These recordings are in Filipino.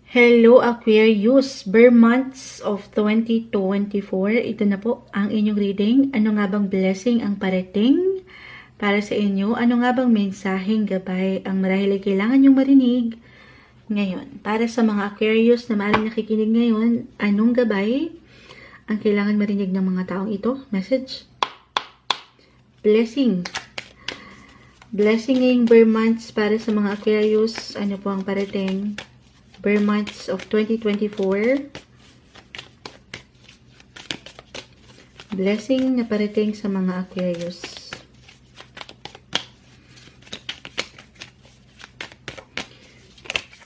Hello Aquarius, Bear months of 2024. Ito na po ang inyong reading. Ano nga bang blessing ang parating para sa inyo? Ano nga bang mensaheng gabay ang marahil ay kailangan nyong marinig ngayon? Para sa mga Aquarius na maaaring nakikinig ngayon, anong gabay ang kailangan marinig ng mga taong ito? Message. Blessing. Blessing ngayong Bear months para sa mga Aquarius. Ano po ang parating? Bear months of 2024. Blessing na parating sa mga Aquarius.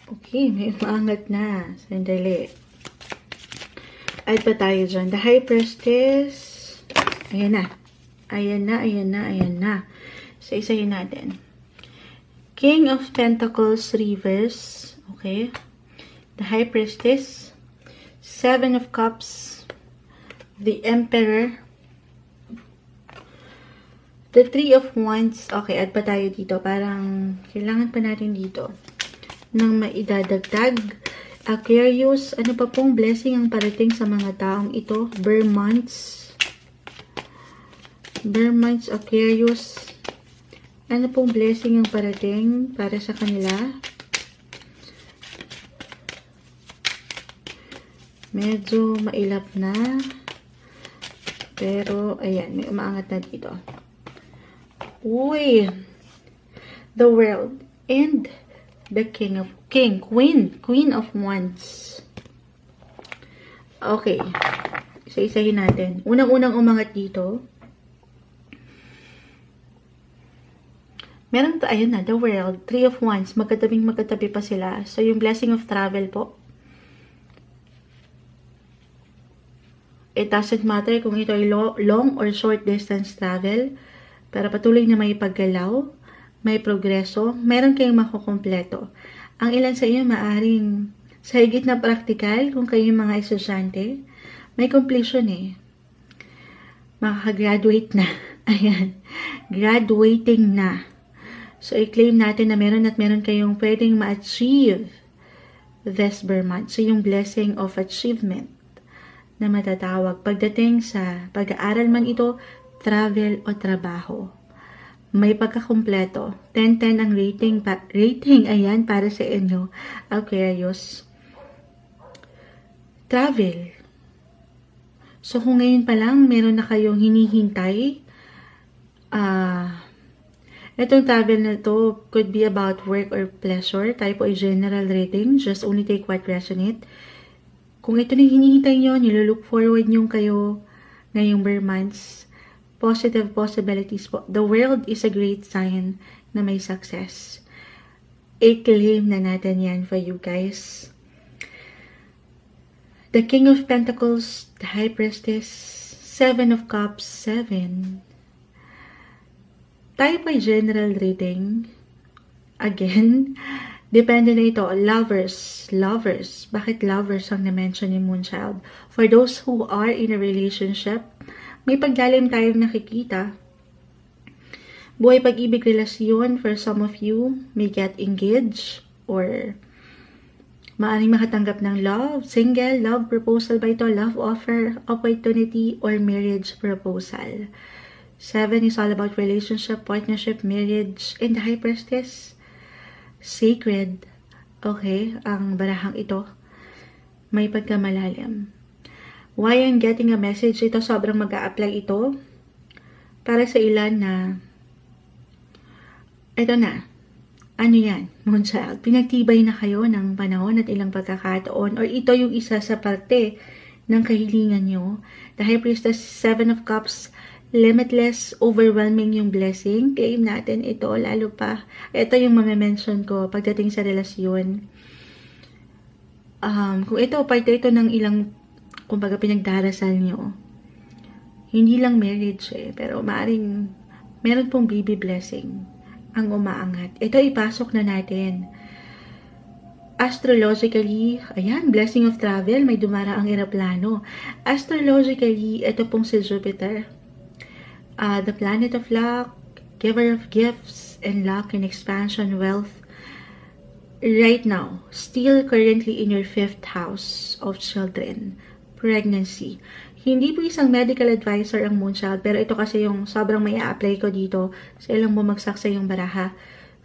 Okay, may umangat na. Sandali. Ay pa tayo dyan. The High Priestess. Ayan na. Ayan na, ayan na, ayan na. So, isahin natin. King of Pentacles reverse. Okay. The High Priestess, Seven of Cups, the Emperor, the Three of Wands. Okay, add pa tayo dito. Parang kailangan pa natin dito ng maidadagdag. Aquarius, ano pa pong blessing ang parating sa mga taong ito? Bear months. Bear months, Aquarius. Ano pong blessing ang parating para sa kanila? Medyo mailap na. Pero, ayan, may umaangat na dito. Uy! The World and the Queen of Wands. Okay. Isa-isahin natin. Unang-unang umangat dito. Meron ayun na, The World, Three of Wands. Magkatabi pa sila. So, yung blessing of travel po. It doesn't matter kung ito ay long or short distance travel. Pero patuloy na may paggalaw, may progreso, meron kayong makukumpleto. Ang ilan sa inyo maaring sa higit na praktikal, kung kayo mga estudyante, may completion eh. Makakagraduate na. Ayan. Graduating na. So, i-claim natin na meron kayong pwedeng ma-achieve this Bear month. So, yung blessing of achievement na matatawag pagdating sa pag-aaral man ito, travel o trabaho. May pagkakumpleto. 10-10 ang rating, ayan, para sa inyo, Aquarius. Travel. So, kung ngayon pa lang, meron na kayong hinihintay, itong travel na to could be about work or pleasure. Tayo po ay general rating. Just only take what resonate. Kung ito na hinihintay nyo, nilulook forward nyo kayo ngayong Bear months, positive possibilities po. The World is a great sign na may success. I-claim na natin yan for you guys. The King of Pentacles, the High Priestess, Seven of Cups, 7. Tayo pa general reading. Again, depende na ito. Lovers. Bakit lovers ang na-mention ni Moonchild? For those who are in a relationship, may paglalim tayong nakikita. Buhay pag-ibig relasyon, for some of you, may get engaged or maaaring makatanggap ng love, single, love proposal ba ito, love offer, opportunity, or marriage proposal. 7 is all about relationship, partnership, marriage, and the High Priestess. Sacred. Okay, ang barahang ito may pagkamalalim. Why I'm getting a message ito, sobrang mag-a-apply ito para sa ilan na ito na, ano yan, Moonchild, pinagtibay na kayo ng panahon at ilang pagkakataon, or ito yung isa sa parte ng kahilingan nyo. The High Priestess, 7 of Cups, limitless, overwhelming yung blessing. Claim natin ito, lalo pa. Ito yung mga mention ko pagdating sa relasyon. Kung ito, parte ito ng ilang, kumbaga, pinagdarasal nyo. Hindi lang marriage pero maaring, meron pong baby blessing ang umaangat. Ito, ipasok na natin. Astrologically, ayan, blessing of travel, may dumara ang eroplano. Astrologically, ito pong si Jupiter. The planet of luck, giver of gifts and luck and expansion, wealth, right now, still currently in your 5th house of children, pregnancy. Hindi po isang medical advisor ang Moonchild, pero ito kasi yung sobrang may a-apply ko dito sa ilang bumagsak sa yung baraha.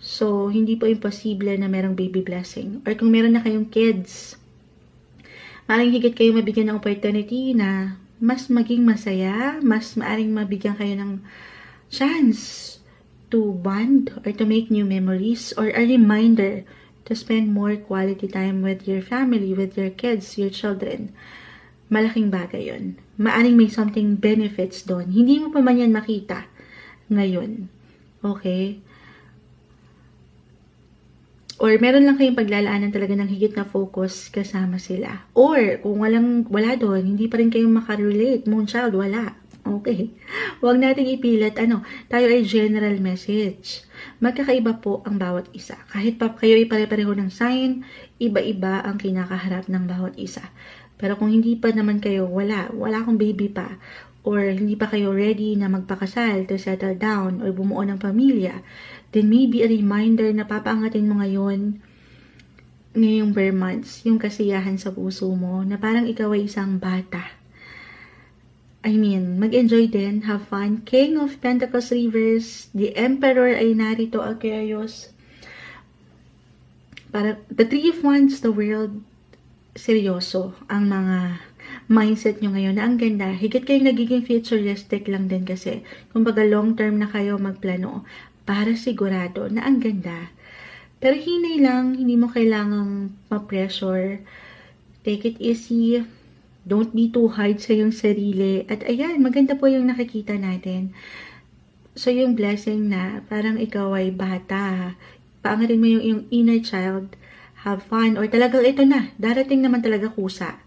So, hindi po imposible na merong baby blessing. Or kung meron na kayong kids, maaaring higit kayo mabigyan ng opportunity na mas maging masaya, mas maaaring mabigyan kayo ng chance to bond or to make new memories or a reminder to spend more quality time with your family, with your kids, your children. Malaking bagay yun. Maaring may something benefits doon. Hindi mo pa man yan makita ngayon. Okay? Or meron lang kayong paglalaanan talaga ng higit na focus kasama sila. Or kung wala doon, hindi pa rin kayong makarelate. Moonchild, wala. Okay. Huwag nating ipilit. Tayo ay general message. Magkakaiba po ang bawat isa. Kahit pa kayo ay pare-pareho ng sign, iba-iba ang kinakaharap ng bawat isa. Pero kung hindi pa naman kayo, wala akong baby pa, or hindi pa kayo ready na magpakasal, to settle down, or bumuo ng pamilya, then maybe a reminder na papaangatin mo ngayon, ngayong bare months, yung kasiyahan sa puso mo, na parang ikaw ay isang bata. I mean, mag-enjoy din, have fun. King of Pentacles reverse, the Emperor ay narito, Aquarius. Para the Three of Wands, the world, seryoso ang mga mindset nyo ngayon na ang ganda. Higit kayong nagiging futuristic lang din kasi. Kumbaga long term na kayo magplano para sigurado na ang ganda. Pero hinay lang, hindi mo kailangang ma-pressure. Take it easy. Don't be too hard sa yung sarili. At ayan, maganda po yung nakikita natin. So yung blessing na parang ikaw ay bata. Paangarin mo yung inner child. Have fun, or talagang ito na, darating naman talaga kusa.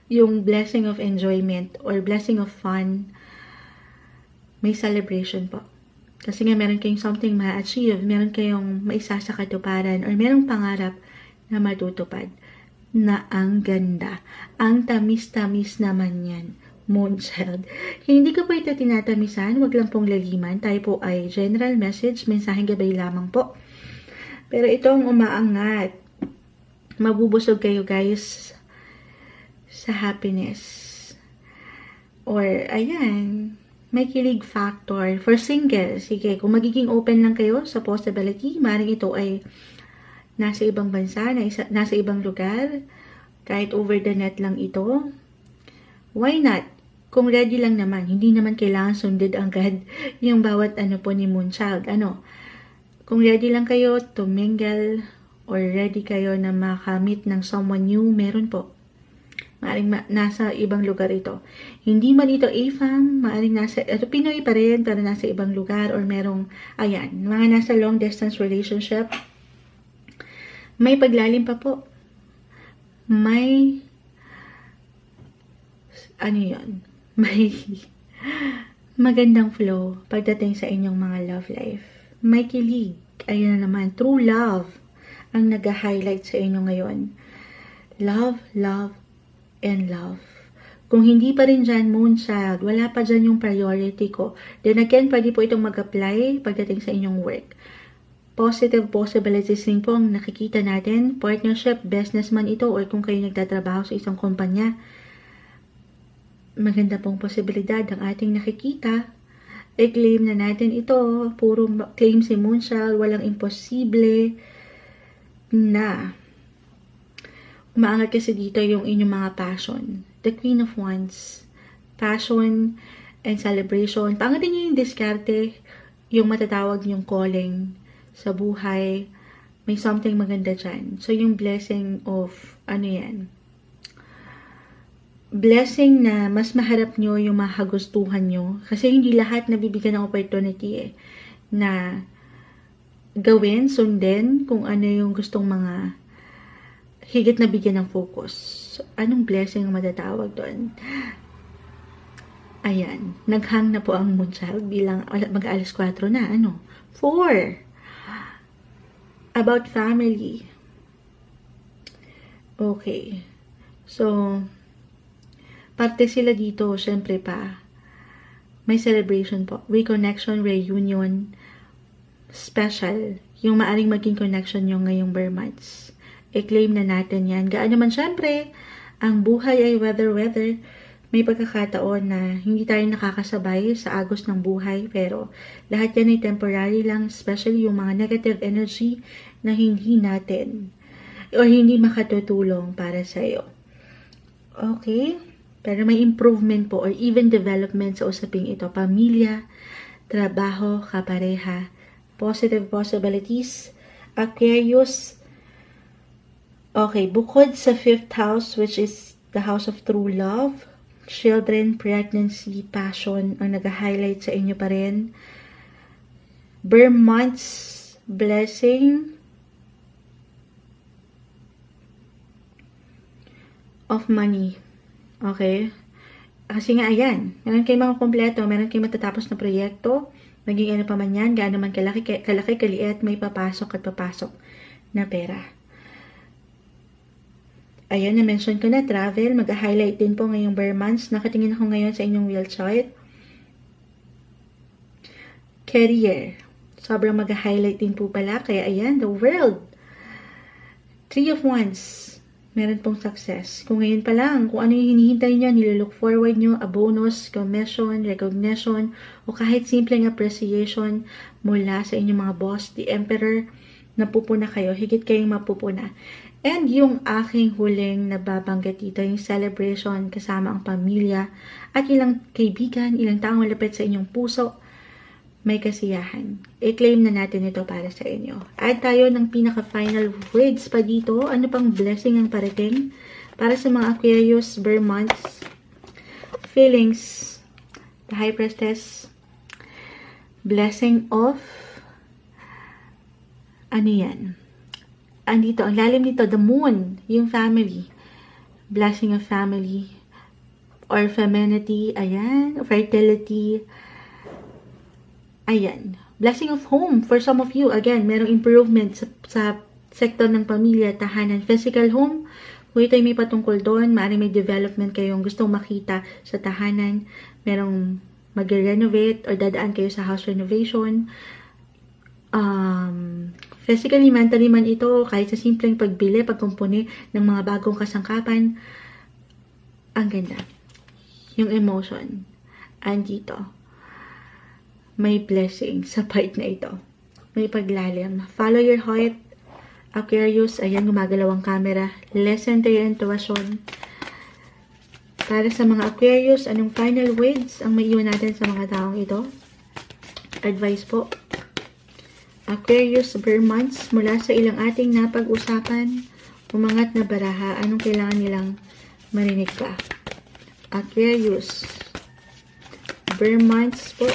Yung blessing of enjoyment, or blessing of fun, may celebration po. Kasi nga meron kayong something ma-achieve, meron kayong maisa sa katuparan, or merong pangarap na matutupad, na ang ganda. Ang tamis-tamis naman yan, Moonchild. Hindi ko po ito tinatamisan, wag lang pong laliman. Tayo po ay general message, mensaheng gabay lamang po. Pero itong umaangat, mabubusog kayo guys sa happiness. Or, ayan, may kilig factor. For single, sige, kung magiging open lang kayo sa possibility, maaaring ito ay nasa ibang bansa, nasa ibang lugar, kahit over the net lang ito. Why not? Kung ready lang naman, hindi naman kailangan sundid agad yung bawat po ni Moonchild. Kung ready lang kayo to mingle, or ready kayo na makamit ng someone new, meron po. Maaring nasa ibang lugar ito. Hindi man ito AFAM, maaring ito Pinoy pa rin, pero nasa ibang lugar, or merong, ayan, mga nasa long distance relationship. May paglalim pa po. May, may magandang flow pagdating sa inyong mga love life. May kilig. Ayan na naman, true love ang nag-highlight sa inyo ngayon. Love, love, and love. Kung hindi pa rin dyan, Moonchild, wala pa dyan yung priority ko. Then again, pwede po itong mag-apply pagdating sa inyong work. Positive possibilities din po ang nakikita natin. Partnership, business man ito, or kung kayo nagtatrabaho sa isang kumpanya, maganda pong posibilidad ang ating nakikita. I-claim na natin ito. Puro claim si Moonchild, walang imposible na umaangat kasi dito yung inyong mga passion. The Queen of Wands. Passion and celebration. Paangatin nyo yung diskarte, yung matatawag yung calling sa buhay. May something maganda dyan. So, yung blessing of, blessing na mas maharap nyo yung mahagustuhan nyo. Kasi hindi lahat nabibigyan ng opportunity na gawin, sundin, kung ano yung gustong mga higit na bigyan ng focus. Anong blessing ang matatawag doon? Ayan, naghang na po ang Moonchild bilang mag-alas 4 na, 4. About family. Okay. So, parte sila dito, syempre pa. May celebration po. Reconnection, reunion, special yung maaring maging connection nyo ngayong Bear months. I-claim na natin yan. Gaano man syempre, ang buhay ay weather. May pagkakataon na hindi tayo nakakasabay sa agos ng buhay, pero lahat yan ay temporary lang, especially yung mga negative energy na hindi natin o hindi makatutulong para sa iyo. Okay? Pero may improvement po or even development sa usaping ito. Pamilya, trabaho, kapareha, positive possibilities, Aquarius. Okay, bukod sa 5th house, which is the house of true love, children, pregnancy, passion, ang nag-highlight sa inyo pa rin. Bear months, blessing of money. Okay? Kasi nga, ayan, meron kayo mga kompleto, meron kayo matatapos na proyekto, maging ano pa man yan, gaano man kalaki, kaliit, may papasok na pera. Ayan, na-mention ko na, travel, mag-highlight din po ngayong Bear months. Nakatingin ako ngayon sa inyong wheel chart. Career, sobrang mag-highlight din po pala, kaya ayan, the world. 3 of Wands, meron pong success. Kung ngayon pa lang, kung ano yung hinihintay nyo, nililook forward nyo, a bonus, commission, recognition, o kahit simpleng appreciation mula sa inyong mga boss, the emperor, napupuna kayo, higit kayong mapupuna. And yung aking huling nababanggit dito, yung celebration kasama ang pamilya at ilang kaibigan, ilang taong malapit sa inyong puso, may kasiyahan. I-claim na natin ito para sa inyo. Add tayo ng pinaka-final words pa dito. Ano pang blessing ang parating para sa mga Aquarius, Bear months? Feelings, the High Priestess, blessing of, ano yan? Andito, ang lalim nito, the moon, yung family. Blessing of family, or femininity, ayan, fertility, ayan. Blessing of home for some of you. Again, merong improvement sa sektor ng pamilya, tahanan, physical home. Kung ito ay may patungkol doon, maaaring may development kayong gustong makita sa tahanan. Merong mag-renovate or dadaan kayo sa house renovation. Physically, mentally man ito, kahit sa simpleng pagbili, pagkumpuni ng mga bagong kasangkapan, ang ganda. Yung emotion, andito. May blessing sa part na ito. May paglalim. Follow your heart, Aquarius. Ayan, gumagalaw ang camera. Listen to your intuition. Para sa mga Aquarius, anong final words ang may iwan natin sa mga taong ito? Advice po. Aquarius, Bear months, mula sa ilang ating napag-usapan, umangat na baraha, anong kailangan nilang marinig pa? Aquarius, Bear months po.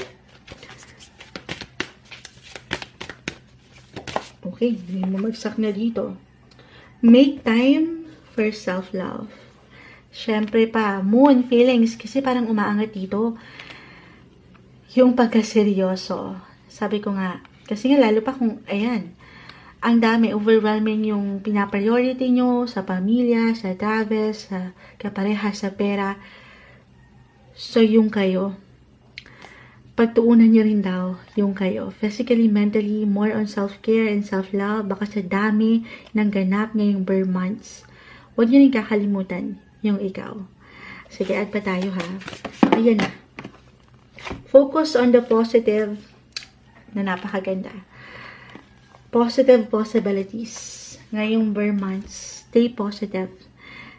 Okay, may mamagsak na dito. Make time for self-love. Siyempre pa, moon feelings, kasi parang umaangat dito. Yung pagkaseryoso. Sabi ko nga, kasi nga lalo pa kung, ayan, ang dami, overwhelming yung pinapriority nyo sa pamilya, sa travel, sa kapareha, sa pera. So, yung kayo, pagtuunan nyo rin daw yung kayo. Physically, mentally, more on self-care and self-love. Baka sa dami ng ganap ngayong Bear months. Huwag nyo rin kakalimutan yung ikaw. Sige, add pa tayo ha. Ayan na. Focus on the positive na napakaganda. Positive possibilities. Ngayong Bear months, stay positive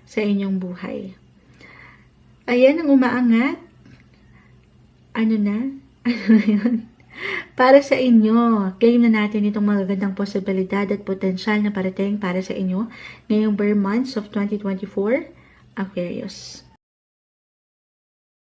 sa inyong buhay. Ayan ang umaangat. Ano na? Ano na yun? Para sa inyo, claim na natin itong magagandang posibilidad at potensyal na parating para sa inyo ngayong Bear months of 2024, Aquarius.